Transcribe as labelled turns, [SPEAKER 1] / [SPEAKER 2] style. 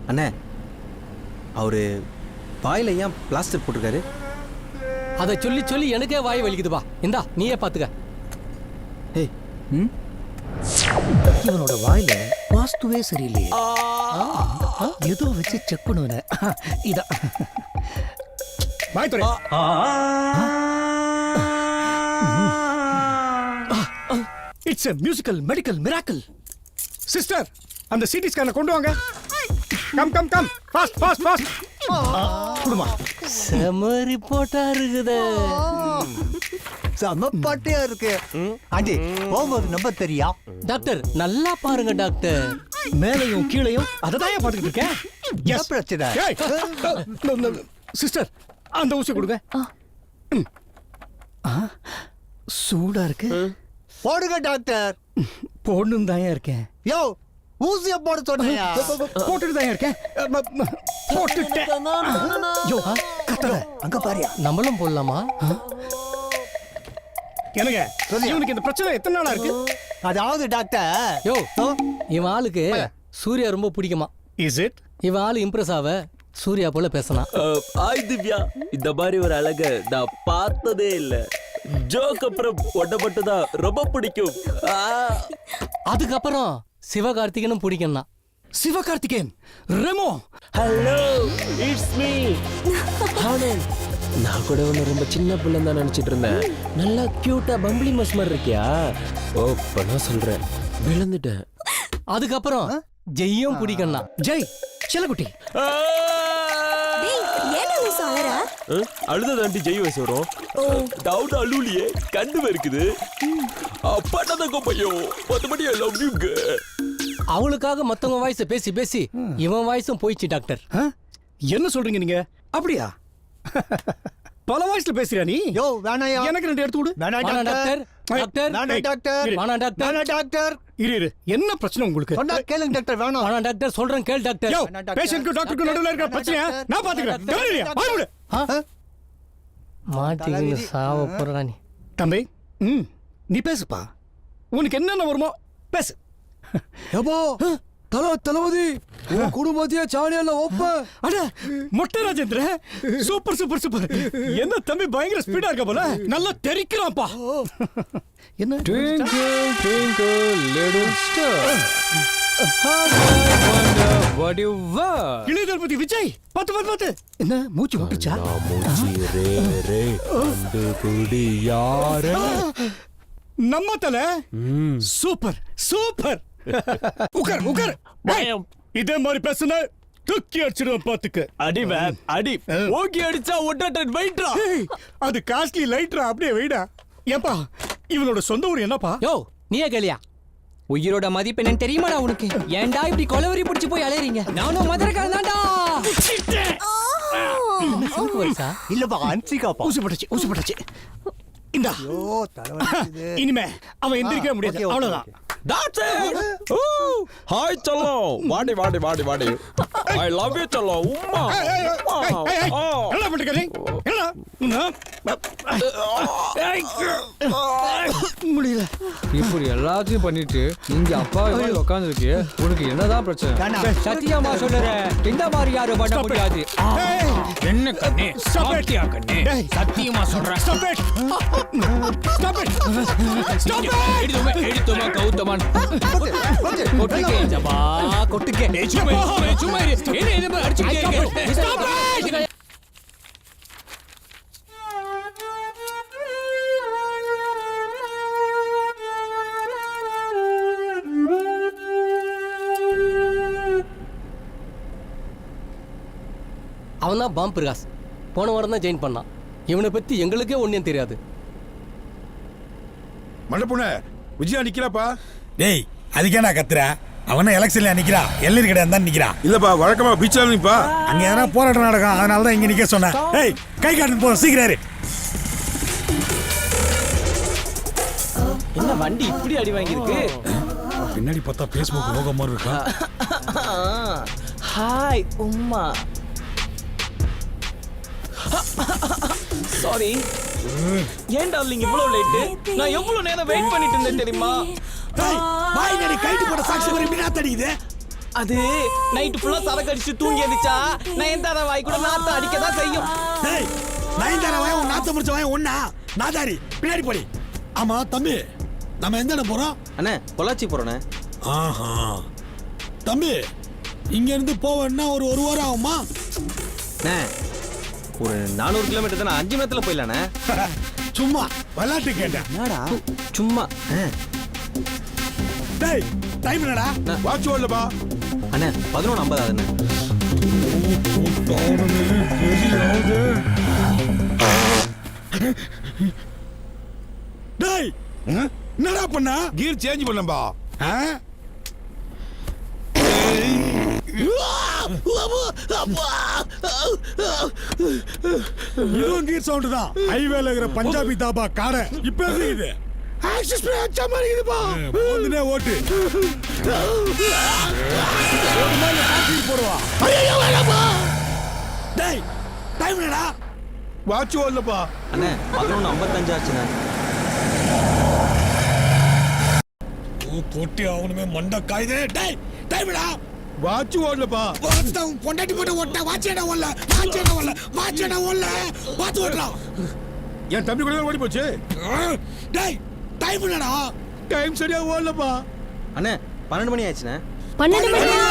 [SPEAKER 1] அண்ணே அவரு வாயில ஏன் பிளாஸ்டர் போட்டிருக்காரு?
[SPEAKER 2] அதை சொல்லி சொல்லி எனக்கே வாய் வலிக்குதுப்பா. இந்தா நீயே பாத்துக்க.
[SPEAKER 1] ஏய்
[SPEAKER 3] இவனோட வாயில வாஸ்துவே சரியில்லையே. ஏதோ வச்சு செக் பண்ணுவேன். இதான்
[SPEAKER 4] பாய்துரை. It's a musical medical miracle. Sister, அந்த சிடி ஸ்கேனை கொண்டு வாங்க. Come come come, fast fast fast. குடுமா.
[SPEAKER 2] செம ரிப்போர்ட்டா இருக்குது.
[SPEAKER 5] செம பாட்டியா இருக்கு. ஆண்டி போகும்போது நம்ப தெரியா?
[SPEAKER 2] டாக்டர் நல்லா பாருங்க டாக்டர்.
[SPEAKER 4] மேலையும் கீழையும் அததான் பார்த்துக்கிட்டு இருக்கேன்.
[SPEAKER 5] என்ன பிரச்சனை?
[SPEAKER 4] சிஸ்டர், அந்த ஊசி கொடுங்க. சூடா இருக்கு.
[SPEAKER 5] போடுங்க டாக்டர்.
[SPEAKER 4] போடணும் தான் இருக்கேன்.
[SPEAKER 5] யோ, ஊசிய போட சொன்னியா?
[SPEAKER 4] போட்டுட்டு தான் இருக்கேன். போட்டுட்டேன். யோ, கத்தல. அங்க பாரியா.
[SPEAKER 2] நம்மளும் போடலாமா?
[SPEAKER 4] என்னங்க, இவனுக்கு இந்த பிரச்சனை எத்தனை நாளா இருக்கு?
[SPEAKER 5] அதாவது டாக்டர்,
[SPEAKER 2] யோ, இவன் ஆளுக்கு சூர்யா ரொம்ப பிடிக்குமா.
[SPEAKER 4] Is it?
[SPEAKER 2] இவன் ஆளு இம்ப்ரெஸ் ஆவ சூர்யா போல பேசலாம்.
[SPEAKER 6] ஆய் திவ்யா, இந்த மாதிரி ஒரு அழக நான் பார்த்ததே இல்ல. ஜோக் அப்புறம் ஒட்டப்பட்டுதான் ரொம்ப பிடிக்கும்.
[SPEAKER 2] அதுக்கப்புறம் சிவகார்த்திகனும் பிடிக்கும்னா.
[SPEAKER 4] Sivakarthikeyan, Remo.
[SPEAKER 6] Hello, it's me Anand. நான் கூட ஒன்று ரொம்ப சின்ன பிள்ளை தான் நினைச்சிட்டு இருந்தேன். நல்லா கியூட்டா பம்பிளி மஸ் மாதிரி இருக்கியா? ஓ, நான் சொல்றேன், விழுந்துட்டேன்.
[SPEAKER 2] அதுக்கப்புறம் ஜெய்யும் பிடிக்கும்னா.
[SPEAKER 4] ஜெய் செல்லக்குட்டி.
[SPEAKER 6] அழுத தாண்டி ஜெய் வயசு வரும். டவுட் அழுலியே கண்டு இருக்குது. அப்பா பையோ மற்றபடி ஐ லவ் யூ.
[SPEAKER 2] அவளுக்காக மத்தவங்க வாய்ஸ் பேசி பேசி இவன் வாய்ஸும் போயிடுச்சு டாக்டர்.
[SPEAKER 4] என்ன சொல்றீங்க நீங்க? அப்படியா? பல வாய்ஸ்ல பேசுறியா நீ?
[SPEAKER 5] யோ வேணாயா.
[SPEAKER 4] எனக்கு 2 எடுத்து கொடு.
[SPEAKER 5] வேணா டாக்டர்.
[SPEAKER 2] டாக்டர்
[SPEAKER 5] வேணா டாக்டர்.
[SPEAKER 2] வேணா டாக்டர்.
[SPEAKER 5] வேணா டாக்டர்.
[SPEAKER 4] இரு என்ன பிரச்சனை உங்களுக்கு?
[SPEAKER 5] சொன்னா கேளுங்க டாக்டர். வேணாம்.
[SPEAKER 2] வேணா டாக்டர் சொல்றேன் கேள் டாக்டர்.
[SPEAKER 4] யோ, பேஷண்ட்க்கு டாக்டருக்கு நடுவுல இருக்க பிரச்சனையா நான் பாத்துக்கறேன். டேய் வாய் மூடு.
[SPEAKER 2] மாட்டிக்கின்னு சாவ போறடா நீ.
[SPEAKER 4] தம்பி, நீ பேசுப்பா. உனக்கு என்னென்ன வருமோ பேசு.
[SPEAKER 1] எப்போ தளபதி உன் குடும்பத்தையே சாணியால ஒப்ப.
[SPEAKER 4] அட மொட்டை ராஜேந்திர, சூப்பர் சூப்பர் சூப்பர். என்ன தம்பி பயங்கர ஸ்பீடா இருக்க போல. நல்லா தெரிக்கிறான்ப்பா. என்ன?
[SPEAKER 7] Twinkle twinkle little star, how I wonder what you were.
[SPEAKER 4] இளையதளபதி Vijay, பாத்து. என்ன மூச்சு முட்டுச்சா? நம்ம தல. Super super. உட்கார். இதே மாதிரி பேசுன தூக்கி அடிச்சிடுவேன் பாத்துக்க.
[SPEAKER 6] அடி மேம் அடி. ஓகே அடிச்சா ஒட்டட்டன் வெயிட்ரா.
[SPEAKER 4] அது காஸ்ட்லி லைட்ரா, அப்படியே வெயிடா. ஏப்பா, இவனோட சொந்த ஊர் என்னப்பா?
[SPEAKER 2] யோ நீயே கேளியா?
[SPEAKER 3] உயிரோட மதிப்பு என்னன்னு தெரியுமாடா உனக்கு? ஏன்டா இப்படி கொலவரி பிடிச்சு போய் அலையறீங்க? நானும் மதுரைக்காரன் தான்டா.
[SPEAKER 2] வயசா
[SPEAKER 5] இல்லப்பா, அன்சிகாப்பா.
[SPEAKER 4] ஊசி போட்டுச்சு. இந்தா.
[SPEAKER 5] யோ, தலைவலிக்குது.
[SPEAKER 4] இனிமே அவன் எந்திரிக்கவே முடியாது. அவ்வளவுதான்.
[SPEAKER 6] டாக்டர். ஹாய் செல்லம். வாடி. ஐ லவ் யூ செல்லம். உம்மா.
[SPEAKER 4] என்ன பண்றீங்க? முடியல.
[SPEAKER 7] இப்படி எல்லாத்தையும் பண்ணிட்டு இங்க அப்பா உட்காந்துருக்கு. உனக்கு என்னதான் பிரச்சனை?
[SPEAKER 5] வேணாம்.
[SPEAKER 3] சத்தியமா சொல்லுறேன், இந்த மாதிரி யாரும் பண்ண முடியாது.
[SPEAKER 7] என்ன கண்ணே?
[SPEAKER 3] சாப்பிட்டியா கண்ணே? சத்தியமா சொல்றேன்.
[SPEAKER 4] Stop it.
[SPEAKER 7] எடுத்துமா கௌதமன்
[SPEAKER 3] கொட்டுக்கே ஜபா கொட்டுக்கே. சும்மா இரு. என்ன அடிச்சுக்கிட்டே.
[SPEAKER 2] அவன் தான் பாம் பிரகாஷ். போன வாரம் தான் ஜாயின் பண்ணான். இவனை பத்தி எங்களுக்கே ஒன்றும் தெரியாது.
[SPEAKER 8] மண்டபுண்ண விஜயா நிக்கிறாப்பா.
[SPEAKER 9] டேய், அதுக்கே நான் கத்துறேன். அவன எலெக்ஷன்ல நிக்கிறான். எல்லீர் கிடையாது தான் நிக்கிறான்.
[SPEAKER 8] இல்லப்பா, வழக்கமா பீச்ல நிப்பா.
[SPEAKER 9] அங்க எதனா போராட்டம் நடக்கும், அதனால தான் இங்க நிக்க சொன்னேன். டேய், கை காட்டு போ, சீக்கிரம்.
[SPEAKER 6] என்ன வண்டி இப்படி அடி வாங்கியிருக்கு?
[SPEAKER 9] பின்னாடி பார்த்தா ஃபேஸ்புக் லோகோ மாதிரி இருக்கா.
[SPEAKER 6] ஹாய் உம்மா. சாரி. ஏன் டார்லிங் இவ்ளோ லேட்? நான் எவ்வளவு நேரம் வெயிட் பண்ணிட்டு இருந்தேன் தெரியுமா?
[SPEAKER 9] டேய், வாய் நடி கைட்டு போட சாக்ஸ் வரை மீனா தடிக்குது.
[SPEAKER 6] அது நைட் ஃபுல்லா சரக்கு அடிச்சு தூங்கி எந்திரிச்சா நயன்தாரா வாய் கூட நாத்த அடிக்க தான் செய்யும்.
[SPEAKER 9] டேய் நயன்தாரா வாய் உன் நாத்த முடிச்ச வாய் ஒண்ணா நாதாரி பின்னாடி போடி. ஆமா தம்பி நம்ம எந்த இடம் போறோம்?
[SPEAKER 1] அண்ணே பொள்ளாச்சி போகிறோண்ணே.
[SPEAKER 9] ஆஹா தம்பி இங்க இருந்து போவேன்னா ஒரு வாரம் ஆகுமா?
[SPEAKER 1] அண்ணே ஒரு 400 கிலோமீட்டர் தானே, 5 மணி நேரத்தில் போயிடலாண்ணே.
[SPEAKER 9] சும்மா விளையாட்டு கேட்டேன்.
[SPEAKER 1] என்னடா சும்மா
[SPEAKER 9] டேய் டைம் என்னடா?
[SPEAKER 8] வாட்ச் ஓடலப்பா.
[SPEAKER 1] அண்ணே 11:50 ஆகுதுண்ணே.
[SPEAKER 9] டேய் என்னடா பண்ண?
[SPEAKER 8] கியர் சேஞ்ச் பண்ணப்பா.
[SPEAKER 9] ஆ? இதுவும் கீர் சவுண்ட் தான். ஹைவேல இருக்கிற பஞ்சாபி தாபா காரை இப்ப இருக்குது. ஆக்சிஸ் பிரேக் அடிச்ச மாதிரி இருக்குதுப்பா. போந்துனே ஓட்டு. ஒரு மாதிரி காப்பி போடுவா. ஐயோ வேணாப்பா. டேய் டைம் என்னடா?
[SPEAKER 8] வாட்ச் ஓடலப்பா.
[SPEAKER 1] அண்ணே 11:55 ஆச்சுண்ணே.
[SPEAKER 9] போட்டி அவனுமே மண்ட காயுதே. டேய் டைம் என்னடா?
[SPEAKER 8] வாட்ச் ஓடலப்பா.
[SPEAKER 9] பொண்டாட்டி போட்டு ஓட்ட வாட்சேடா ஓடல பார்த்து ஓட்டலாம்.
[SPEAKER 8] என் தம்பி கூட ஓடி போச்சு.
[SPEAKER 9] டேய் டைம் என்னடா?
[SPEAKER 8] டைம் சரியா ஓடலப்பா.
[SPEAKER 1] அண்ணே 12 மணி ஆச்சுண்ணே.
[SPEAKER 10] 12 மணியா?